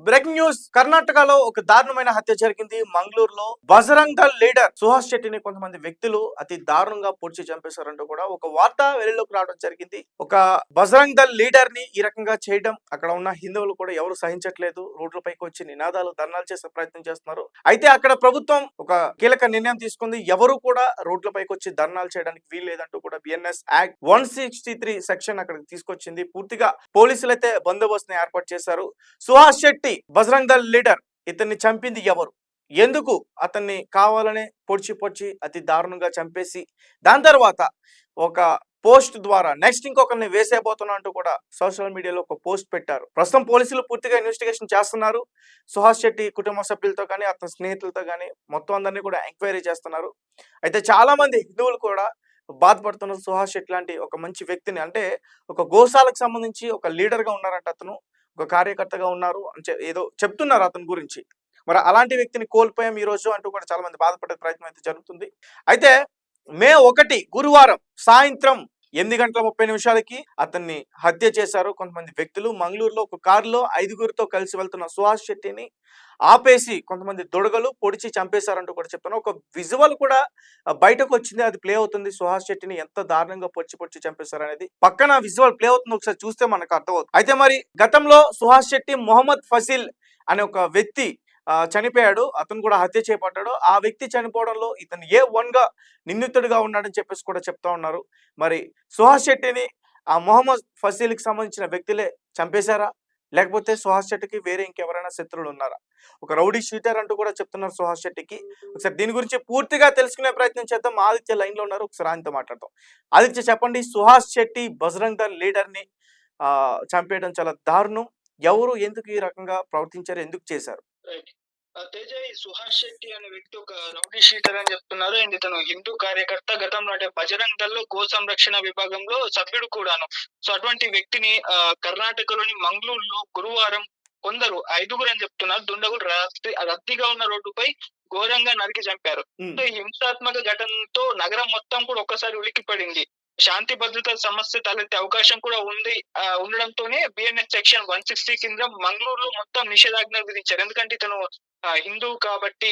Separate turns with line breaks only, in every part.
Breaking news. కర్ణాటకలో ఒక దారుణమైన హత్య జరిగింది. మంగళూరులో బజరంగ్ దళ్ లీడర్ సుహాస్ శెట్టిని కొంతమంది వ్యక్తులు అతి దారుణంగా పొడిచి చంపేశారంటూ కూడా ఒక వార్త వెలుగులోకి రావడం జరిగింది. ఒక బజరంగ్ దళ్ లీడర్ ని ఈ రకంగా చేయడం అక్కడ ఉన్న హిందువులు కూడా ఎవరు సహించట్లేదు. రోడ్లపైకి వచ్చి నినాదాలు ధర్నాలు చేసే ప్రయత్నం చేస్తున్నారు. అయితే అక్కడ ప్రభుత్వం ఒక కీలక నిర్ణయం తీసుకుంది. ఎవరు కూడా రోడ్లపైకి వచ్చి ధర్నాలు చేయడానికి వీల్లేదంటూ కూడా బిఎన్ఎస్ యాక్ట్ 163 సెక్షన్ అక్కడికి తీసుకొచ్చింది. పూర్తిగా పోలీసులు అయితే బందోబస్తుని ఏర్పాటు చేశారు. సుహాస్ శెట్టి బజరంగ్ దళ్ లీడర్, ఇతన్ని చంపింది ఎవరు, ఎందుకు అతన్ని కావాలనే పొడిచి పొడిచి అతి దారుణంగా చంపేసి దాని తర్వాత ఒక పోస్ట్ ద్వారా నెక్స్ట్ ఇంకొకరిని వేసేయబోతున్నా అంటూ కూడా సోషల్ మీడియాలో ఒక పోస్ట్ పెట్టారు. ప్రస్తుతం పోలీసులు పూర్తిగా ఇన్వెస్టిగేషన్ చేస్తున్నారు. సుహాస్ శెట్టి కుటుంబ సభ్యులతో కానీ అతని స్నేహితులతో కానీ మొత్తం అందరినీ కూడా ఎంక్వైరీ చేస్తున్నారు. అయితే చాలా మంది హిందువులు కూడా బాధపడుతున్నారు. సుహాస్ శెట్టి లాంటి ఒక మంచి వ్యక్తిని, అంటే ఒక గోశాలకు సంబంధించి ఒక లీడర్ గా ఉన్నారంట, అతను ఒక కార్యకర్తగా ఉన్నారు అని ఏదో చెప్తున్నారు అతని గురించి. మరి అలాంటి వ్యక్తిని కోల్పోయాం ఈ రోజు అంటూ కూడా చాలా మంది బాధపడే ప్రయత్నం అయితే జరుగుతుంది. అయితే మే 1 గురువారం సాయంత్రం 8:30 అతన్ని హత్య చేశారు కొంతమంది వ్యక్తులు. మంగళూరులో ఒక కారులో 5గురితో కలిసి వెళ్తున్న సుహాస్ శెట్టిని ఆపేసి కొంతమంది దుడగలు పొడిచి చంపేశారంటూ కూడా చెప్తున్నారు. ఒక విజువల్ కూడా బయటకు వచ్చింది, అది ప్లే అవుతుంది. సుహాస్ శెట్టిని ఎంత దారుణంగా పొడిచి పొడిచి చంపేశారు అనేది పక్కన విజువల్ ప్లే అవుతుంది, ఒకసారి చూస్తే మనకు అర్థమవుతుంది. అయితే మరి గతంలో సుహాస్ శెట్టి మొహమ్మద్ ఫసిల్ అనే ఒక వ్యక్తి చనిపోయాడు. అతను కూడా హత్య చేపట్టాడు. ఆ వ్యక్తి చనిపోవడంలో ఇతను A1 గా నిందితుడిగా ఉన్నాడని చెప్పేసి కూడా చెప్తా ఉన్నారు. మరి సుహాస్ శెట్టిని ఆ మొహమ్మద్ ఫసీల్ కి సంబంధించిన వ్యక్తులే చంపేశారా, లేకపోతే సుహాస్ శెట్టికి వేరే ఇంకెవరైనా శత్రువులు ఉన్నారా? ఒక రౌడీ షీటర్ అంటూ కూడా చెప్తున్నారు సుహాస్ శెట్టికి. ఒకసారి దీని గురించి పూర్తిగా తెలుసుకునే ప్రయత్నం చేద్దాం. ఆదిత్య లైన్ లో ఉన్నారు, ఒకసారి ఆయనతో మాట్లాడదాం. ఆదిత్య, చెప్పండి, సుహాస్ శెట్టి బజరంగ్ దళ్ లీడర్ ని చంపేయడం చాలా దారుణం. ఎవరు ఎందుకు ఈ రకంగా ప్రవర్తించారు, ఎందుకు చేశారు?
తేజ, ఈ సుహాస్ శెట్టి అనే వ్యక్తి ఒక రౌడీ షీటర్ అని చెప్తున్నారు. అండ్ ఇతను హిందూ కార్యకర్త, గతంలో అంటే బజరంగ్ దళ్ లో గో సంరక్షణ విభాగంలో సభ్యుడు కూడాను. సో అటువంటి వ్యక్తిని కర్ణాటకలోని మంగళూరులో గురువారం కొందరు 5గురు అని చెప్తున్నారు దుండగులు రద్దీగా ఉన్న రోడ్డుపై ఘోరంగా నరికి చంపారు. సో ఈ హింసాత్మక ఘటనతో నగరం మొత్తం కూడా ఒక్కసారి ఉలిక్కిపడింది. శాంతి భద్రతల సమస్య తలెత్తే అవకాశం కూడా ఉండడంతోనే బిఎన్ఎస్ సెక్షన్ 160 కింద మంగళూరులో మొత్తం నిషేధాజ్ఞ విధించారు. ఎందుకంటే ఇతను హిందువు కాబట్టి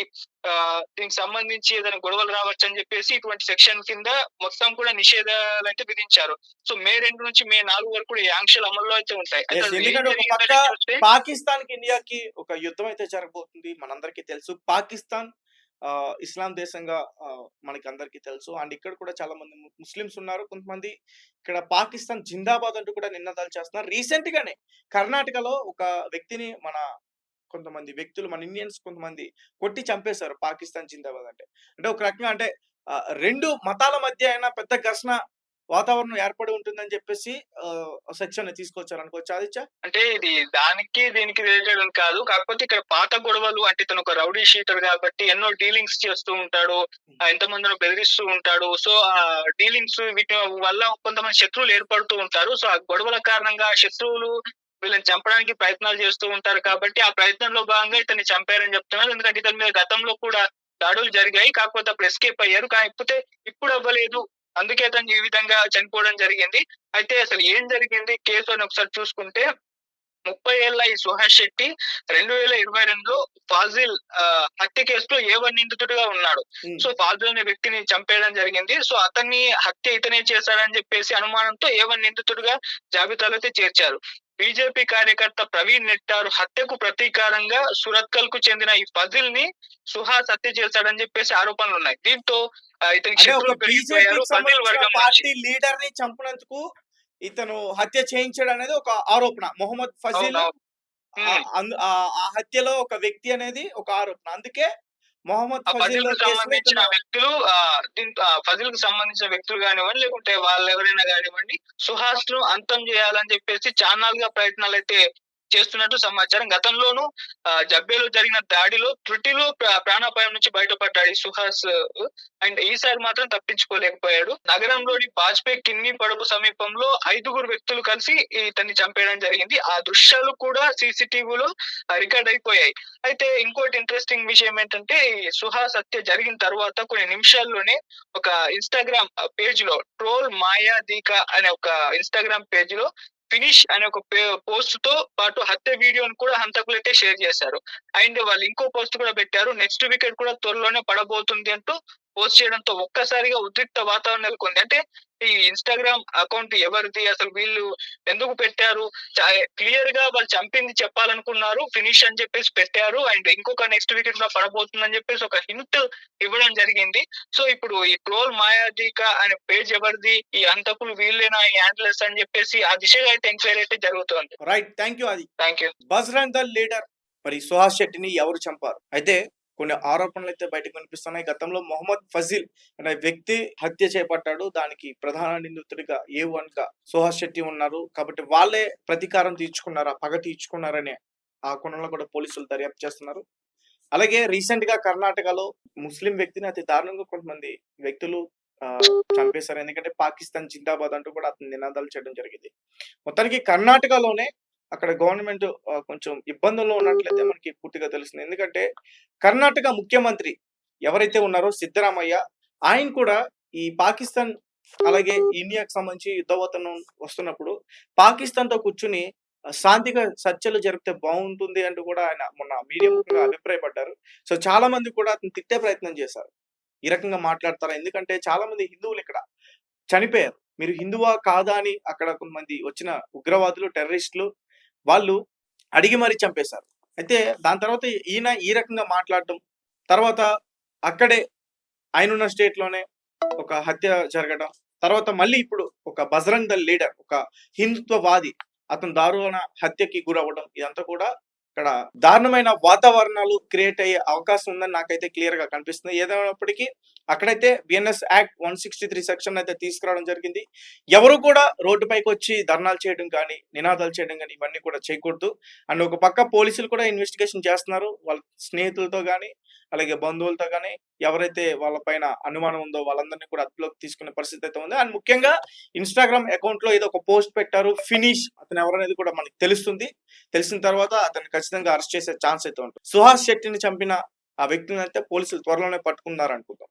దీనికి సంబంధించి ఏదైనా గొడవలు రావచ్చు అని చెప్పేసి ఇటువంటి సెక్షన్ కింద మొత్తం కూడా నిషేధాలు అయితే విధించారు. సో మే 2 నుంచి మే 4 వరకు కూడా ఈ ఆంక్షలు అమల్లో అయితే ఉంటాయి.
పాకిస్తాన్ కి ఇండియాకి ఒక యుద్ధం అయితే జరగబోతుంది, మనందరికీ తెలుసు. పాకిస్తాన్ ఇస్లాం దేశంగా మనకి అందరికీ తెలుసు. అండ్ ఇక్కడ కూడా చాలా మంది ముస్లిమ్స్ ఉన్నారు. కొంతమంది ఇక్కడ పాకిస్తాన్ జిందాబాద్ అంటూ కూడా నినాదాలు చేస్తున్నారు. రీసెంట్ గానే కర్ణాటకలో ఒక వ్యక్తిని కొంతమంది వ్యక్తులు, మన ఇండియన్స్ కొంతమంది కొట్టి చంపేశారు. పాకిస్తాన్ జిందాబాద్ అంటే అంటే ఒక రకంగా అంటే రెండు మతాల మధ్య అయినా పెద్ద ఘర్షణ వాతావరణం ఏర్పడి ఉంటుందని చెప్పేసి సెక్షన్ తీసుకొచ్చారు అనుకోవచ్చు. ఆదిత్య,
అంటే ఇది దానికి దీనికి రిలేటెడ్ కాదు, కాకపోతే ఇక్కడ పాత గొడవలు, అంటే ఇతను ఒక రౌడీ షీటర్ కాబట్టి ఎన్నో డీలింగ్స్ చేస్తూ ఉంటాడు, ఎంతమందిని బెదిరిస్తూ ఉంటాడు. సో ఆ డీలింగ్స్ వీటి వల్ల కొంతమంది శత్రువులు ఏర్పడుతూ ఉంటారు. సో ఆ గొడవల కారణంగా శత్రువులు వీళ్ళని చంపడానికి ప్రయత్నాలు చేస్తూ ఉంటారు కాబట్టి ఆ ప్రయత్నంలో భాగంగా ఇతన్ని చంపారని చెప్తున్నారు. ఎందుకంటే ఇతని మీద గతంలో కూడా దాడులు జరిగాయి, కాకపోతే అప్పుడు ఎస్కేప్ అయ్యారు. కాకపోతే ఇప్పుడు అవ్వలేదు, అందుకే అతను ఈ విధంగా చనిపోవడం జరిగింది. అయితే అసలు ఏం జరిగింది కేసు అని ఒకసారి చూసుకుంటే, 30 ఏళ్ల ఈ సుహాస్ శెట్టి 2022లో ఫాజిల్ హత్య కేసులో A1 నిందితుడిగా ఉన్నాడు. సో ఫాజిల్ అనే వ్యక్తిని చంపేయడం జరిగింది. సో అతన్ని హత్య ఇతనే చేశాడని చెప్పేసి అనుమానంతో A1 నిందితుడిగా జాబితాలో అయితే చేర్చారు. బీజేపీ కార్యకర్త ప్రవీణ్ నెట్టారు హత్యకు ప్రతీకారంగా సురత్కల్ కు చెందిన ఈ ఫజిల్ ని సుహాస్ హత్య చేశాడని చెప్పేసి ఆరోపణలు ఉన్నాయి. దీంతో ఇతనికి
పార్టీ లీడర్ ని చంపినందుకు ఇతను హత్య చేయించాడు అనేది ఒక ఆరోపణ. మొహమ్మద్ ఫజీల్ ఆ హత్యలో ఒక వ్యక్తి అనేది ఒక ఆరోపణ. అందుకే మొహమ్మద్ ఫజీల్
సంబంధించిన వ్యక్తులు ఫజిల్ కు సంబంధించిన వ్యక్తులు కానివ్వండి, లేకుంటే వాళ్ళు ఎవరైనా కానివ్వండి, సుహాస్ ను అంతం చేయాలని చెప్పేసి చానాలుగా ప్రయత్నాలు అయితే చేస్తున్నట్టు సమాచారం. గతంలోనూ జబ్బేలో జరిగిన దాడిలో త్రుటిలో ప్రాణాపాయం నుంచి బయటపడ్డాడు ఈ సుహాస్. అండ్ ఈసారి మాత్రం తప్పించుకోలేకపోయాడు. నగరంలోని వాజ్పేయి కిన్ని పడుపు సమీపంలో 5గురు వ్యక్తులు కలిసి ఇతన్ని చంపేయడం జరిగింది. ఆ దృశ్యాలు కూడా CCTVలో రికార్డ్ అయిపోయాయి. అయితే ఇంకోటి ఇంట్రెస్టింగ్ విషయం ఏంటంటే, ఈ సుహాస్ హత్య జరిగిన తర్వాత కొన్ని నిమిషాల్లోనే ఒక ఇన్స్టాగ్రామ్ పేజ్ లో ట్రోల్ మాయా దీకా అనే ఒక ఇన్స్టాగ్రామ్ పేజ్ లో ఫినిష్ అనే ఒక పోస్ట్ తో పాటు హత్య వీడియోని కూడా హంతకులైతే షేర్ చేశారు. అండ్ వాళ్ళు ఇంకో పోస్ట్ కూడా పెట్టారు. నెక్స్ట్ వికెట్ కూడా త్వరలోనే పడబోతుంది అంటూ పోస్ట్ చేయడంతో ఒక్కసారిగా ఉద్రిక్త వాతావరణం నెలకొంది. అంటే ఈ ఇన్‌స్టాగ్రామ్ అకౌంట్ ఎవరిది? అసలు వీళ్ళు ఎందుకు పెట్టారు? క్లియర్ గా వాళ్ళు చంపింది చెప్పాలనుకున్నారు. ఫినిష్ అని చెప్పేసి పెట్టారు. అండ్ ఇంకొక నెక్స్ట్ వికెట్ కూడా పడబోతుందని చెప్పేసి ఒక హింట్ ఇవ్వడం జరిగింది. సో ఇప్పుడు ఈ ట్రోల్ మాయాదీక అనే పేజ్ ఎవరిది? ఈ హంతకులు వీళ్ళేనా? ఈ హ్యాండిలర్స్ అని చెప్పేసి ఆ దిశగా అయితే ఎంక్వైరీ అయితే జరుగుతోంది.
రైట్, థ్యాంక్ యూ ఆది.
Thank you.
Bajrang Dal leader మరి సుహాస్ శెట్టిని ఎవరు చంపారు? అయితే కొన్ని ఆరోపణలు అయితే బయటకు వినిపిస్తున్నాయి. గతంలో మొహమ్మద్ ఫజిల్ అనే వ్యక్తి హత్య చేపట్టాడు. దానికి ప్రధాన నిందితుడిగా A1 గా సుహాస్ శెట్టి ఉన్నారు. కాబట్టి వాళ్ళే ప్రతీకారం తీర్చుకున్నారా, పగ తీర్చుకున్నారనే ఆ కోణంలో కూడా పోలీసులు దర్యాప్తు చేస్తున్నారు. అలాగే రీసెంట్ గా కర్ణాటకలో ముస్లిం వ్యక్తిని అతి దారుణంగా కొంతమంది వ్యక్తులు చంపేశారు. ఎందుకంటే పాకిస్తాన్ జిందాబాద్ అంటూ కూడా అతను నినాదాలు చేయడం జరిగింది. మొత్తానికి కర్ణాటకలోనే అక్కడ గవర్నమెంట్ కొంచెం ఇబ్బందుల్లో ఉన్నట్లయితే మనకి పూర్తిగా తెలుస్తుంది. ఎందుకంటే కర్ణాటక ముఖ్యమంత్రి ఎవరైతే ఉన్నారో సిద్ధరామయ్య, ఆయన కూడా ఈ పాకిస్తాన్ అలాగే ఇండియాకి సంబంధించి యుద్ధవతనం వస్తున్నప్పుడు పాకిస్తాన్ తో కూర్చుని శాంతిగా చర్చలు జరిపితే బాగుంటుంది అంటూ కూడా ఆయన మొన్న మీడియా ముఖంగా అభిప్రాయపడ్డారు. సో చాలా మంది కూడా అతను తిట్టే ప్రయత్నం చేశారు. ఈ రకంగా మాట్లాడతారా? ఎందుకంటే చాలా మంది హిందువులు ఇక్కడ చనిపోయారు. మీరు హిందువా కాదా అని అక్కడ కొంతమంది వచ్చిన ఉగ్రవాదులు, టెర్రరిస్టులు వాళ్ళు అడిగి మరీ చంపేశారు. అయితే దాని తర్వాత ఈయన ఈ రకంగా మాట్లాడటం, తర్వాత అక్కడే ఆయనున్న స్టేట్ లోనే ఒక హత్య జరగడం, తర్వాత మళ్ళీ ఇప్పుడు ఒక బజరంగ్ దళ్ లీడర్, ఒక హిందుత్వవాది అతను దారుణ హత్యకి గురవ్వడం, ఇదంతా కూడా ఇక్కడ దారుణమైన వాతావరణాలు క్రియేట్ అయ్యే అవకాశం ఉందని నాకైతే క్లియర్ గా కనిపిస్తుంది. ఏదైనప్పటికీ అక్కడైతే బిఎన్ఎస్ యాక్ట్ 163 సెక్షన్ అయితే తీసుకురావడం జరిగింది. ఎవరు కూడా రోడ్డుపైకి వచ్చి ధర్నాలు చేయడం కానీ, నినాదాలు చేయడం కానీ ఇవన్నీ కూడా చేయకూడదు. అండ్ ఒక పక్క పోలీసులు కూడా ఇన్వెస్టిగేషన్ చేస్తున్నారు. వాళ్ళ స్నేహితులతో కానీ, అలాగే బంధువులతో కానీ ఎవరైతే వాళ్ళ పైన అనుమానం ఉందో వాళ్ళందరినీ కూడా అదుపులోకి తీసుకునే పరిస్థితి అయితే ఉంది. అండ్ ముఖ్యంగా ఇన్‌స్టాగ్రామ్ అకౌంట్ లో ఏదో ఒక పోస్ట్ పెట్టారు. ఫినిష్ అతను ఎవరనేది కూడా మనకి తెలుస్తుంది. తెలిసిన తర్వాత అతన్ని ఖచ్చితంగా అరెస్ట్ చేసే ఛాన్స్ అయితే ఉంటుంది. సుహాస్ శెట్టిని చంపిన ఆ వ్యక్తిని అయితే పోలీసులు త్వరలోనే పట్టుకున్నారు అనుకుందాం.